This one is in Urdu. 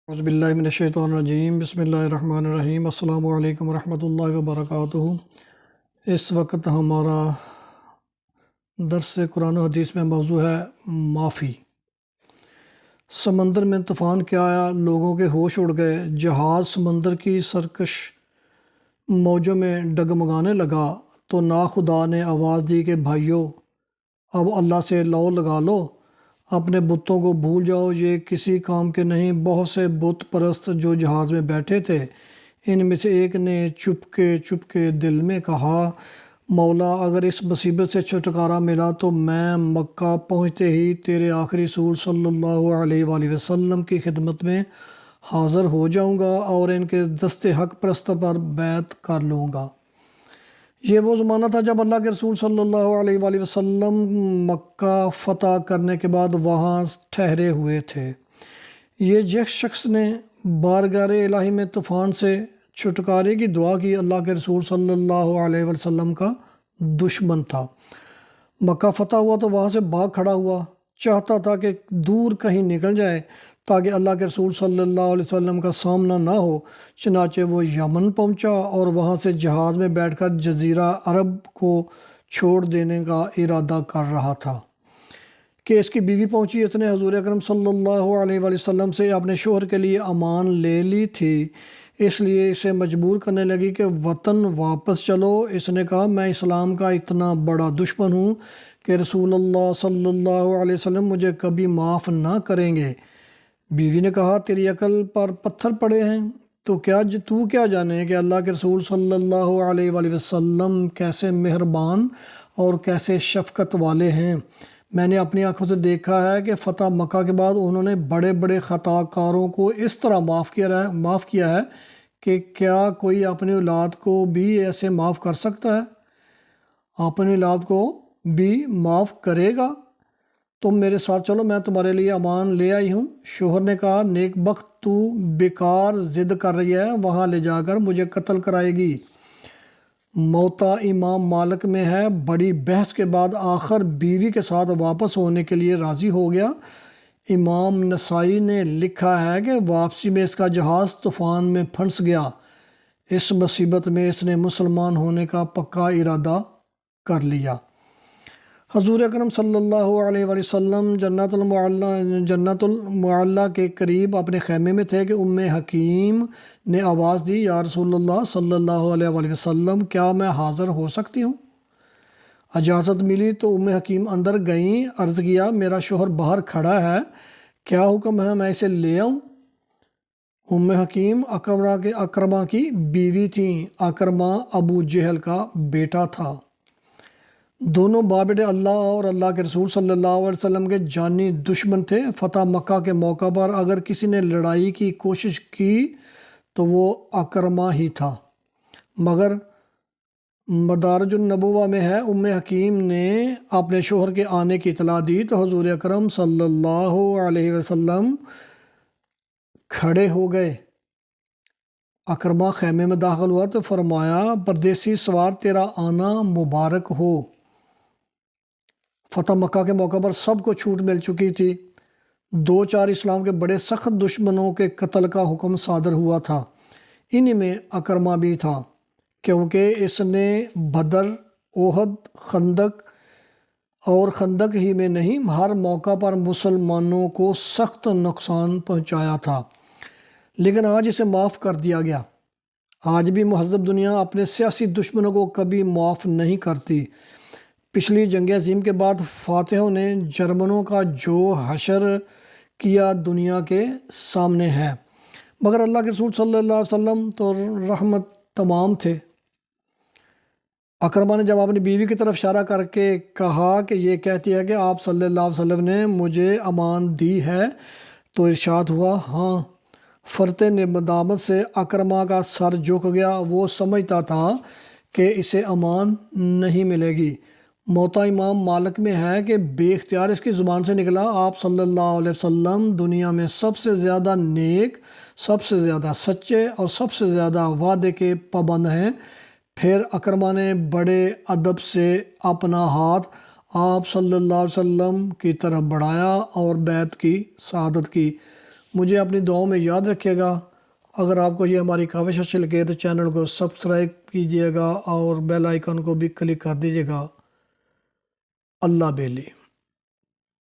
اعوذ باللہ من الشیطان الرجیم، بسم اللہ الرحمن الرحیم۔ السلام علیکم ورحمۃ اللہ وبرکاتہ۔ اس وقت ہمارا درس قرآن و حدیث میں موضوع ہے معافی۔ سمندر میں طوفان کیا آیا، لوگوں کے ہوش اڑ گئے، جہاز سمندر کی سرکش موجوں میں ڈگمگانے لگا تو ناخدا نے آواز دی کہ بھائیو، اب اللہ سے لو لگا لو، اپنے بتوں کو بھول جاؤ، یہ کسی کام کے نہیں۔ بہت سے بت پرست جو جہاز میں بیٹھے تھے، ان میں سے ایک نے چپ کے دل میں کہا، مولا اگر اس مصیبت سے چھٹکارا ملا تو میں مکہ پہنچتے ہی تیرے آخری رسول صلی اللہ علیہ وآلہ وسلم کی خدمت میں حاضر ہو جاؤں گا اور ان کے دست حق پرست پر بیعت کر لوں گا۔ یہ وہ زمانہ تھا جب اللہ کے رسول صلی اللہ علیہ وآلہ وسلم مکہ فتح کرنے کے بعد وہاں ٹھہرے ہوئے تھے۔ یہ جس شخص نے بارگاہ الہی میں طوفان سے چھٹکارے کی دعا کی، اللہ کے رسول صلی اللہ علیہ وسلم کا دشمن تھا۔ مکہ فتح ہوا تو وہاں سے بھاگ کھڑا ہوا، چاہتا تھا کہ دور کہیں نکل جائے تاکہ اللہ کے رسول صلی اللہ علیہ وسلم کا سامنا نہ ہو۔ چنانچہ وہ یمن پہنچا اور وہاں سے جہاز میں بیٹھ کر جزیرہ عرب کو چھوڑ دینے کا ارادہ کر رہا تھا کہ اس کی بیوی پہنچی۔ اس نے حضور اکرم صلی اللہ علیہ وآلہ وسلم سے اپنے شوہر کے لیے امان لے لی تھی، اس لیے اسے مجبور کرنے لگی کہ وطن واپس چلو۔ اس نے کہا، میں اسلام کا اتنا بڑا دشمن ہوں کہ رسول اللہ صلی اللہ علیہ وسلم مجھے کبھی معاف نہ کریں گے۔ بیوی نے کہا، تیری عقل پر پتھر پڑے ہیں، تو کیا جانے کہ اللہ کے رسول صلی اللہ علیہ وآلہ وسلم کیسے مہربان اور کیسے شفقت والے ہیں۔ میں نے اپنی آنکھوں سے دیکھا ہے کہ فتح مکہ کے بعد انہوں نے بڑے بڑے خطا کاروں کو اس طرح معاف کیا ہے کہ کیا کوئی اپنی اولاد کو بھی ایسے معاف کر سکتا ہے؟ اپنی اولاد کو بھی معاف کرے گا؟ تم میرے ساتھ چلو، میں تمہارے لیے امان لے آئی ہوں۔ شوہر نے کہا، نیک بخت، تو بیکار ضد کر رہی ہے، وہاں لے جا کر مجھے قتل کرائے گی۔ موطا امام مالک میں ہے، بڑی بحث کے بعد آخر بیوی کے ساتھ واپس ہونے کے لیے راضی ہو گیا۔ امام نسائی نے لکھا ہے کہ واپسی میں اس کا جہاز طوفان میں پھنس گیا۔ اس مصیبت میں اس نے مسلمان ہونے کا پکا ارادہ کر لیا۔ حضور اکرم صلی اللہ علیہ وآلہ وسلم جنت المعلیٰ کے قریب اپنے خیمے میں تھے کہ ام حکیم نے آواز دی، یا رسول اللہ صلی اللہ علیہ وآلہ وسلم، کیا میں حاضر ہو سکتی ہوں؟ اجازت ملی تو ام حکیم اندر گئیں۔ عرض کیا، میرا شوہر باہر کھڑا ہے، کیا حکم ہے، میں اسے لے آؤں؟ ام حکیم اکرمہ کی بیوی تھیں۔ اکرمہ ابو جہل کا بیٹا تھا۔ دونوں باپ اللہ اور اللہ کے رسول صلی اللہ علیہ وسلم کے جانی دشمن تھے۔ فتح مکہ کے موقع پر اگر کسی نے لڑائی کی کوشش کی تو وہ اکرمہ ہی تھا، مگر مدارج النبوہ میں ہے، ام حکیم نے اپنے شوہر کے آنے کی اطلاع دی تو حضور اکرم صلی اللہ علیہ وسلم کھڑے ہو گئے۔ اکرمہ خیمے میں داخل ہوا تو فرمایا، پردیسی سوار، تیرا آنا مبارک ہو۔ فتح مکہ کے موقع پر سب کو چھوٹ مل چکی تھی۔ 2-4 اسلام کے بڑے سخت دشمنوں کے قتل کا حکم صادر ہوا تھا، انہی میں اکرمہ بھی تھا، کیونکہ اس نے بدر، احد، خندق ہی میں نہیں، ہر موقع پر مسلمانوں کو سخت نقصان پہنچایا تھا، لیکن آج اسے معاف کر دیا گیا۔ آج بھی مہذب دنیا اپنے سیاسی دشمنوں کو کبھی معاف نہیں کرتی۔ پچھلی جنگ عظیم کے بعد فاتحوں نے جرمنوں کا جو حشر کیا دنیا کے سامنے ہے، مگر اللہ کے رسول صلی اللہ علیہ وسلم تو رحمت تمام تھے۔ اکرمہ نے جب اپنی بیوی کی طرف اشارہ کر کے کہا کہ یہ کہتی ہے کہ آپ صلی اللہ علیہ وسلم نے مجھے امان دی ہے، تو ارشاد ہوا، ہاں۔ فرط ندامت سے اکرمہ کا سر جھک گیا، وہ سمجھتا تھا کہ اسے امان نہیں ملے گی۔ موطا امام مالک میں ہے کہ بے اختیار اس کی زبان سے نکلا، آپ صلی اللہ علیہ وسلم دنیا میں سب سے زیادہ نیک، سب سے زیادہ سچے اور سب سے زیادہ وعدے کے پابند ہیں۔ پھر اکرمہ نے بڑے ادب سے اپنا ہاتھ آپ صلی اللہ علیہ وسلم کی طرف بڑھایا اور بیعت کی سعادت کی۔ مجھے اپنی دعاؤں میں یاد رکھیے گا۔ اگر آپ کو یہ ہماری کاوش اچھی لگے تو چینل کو سبسکرائب کیجیے گا اور بیل آئیکن کو بھی کلک کر دیجیے گا۔ اللہ بیلی۔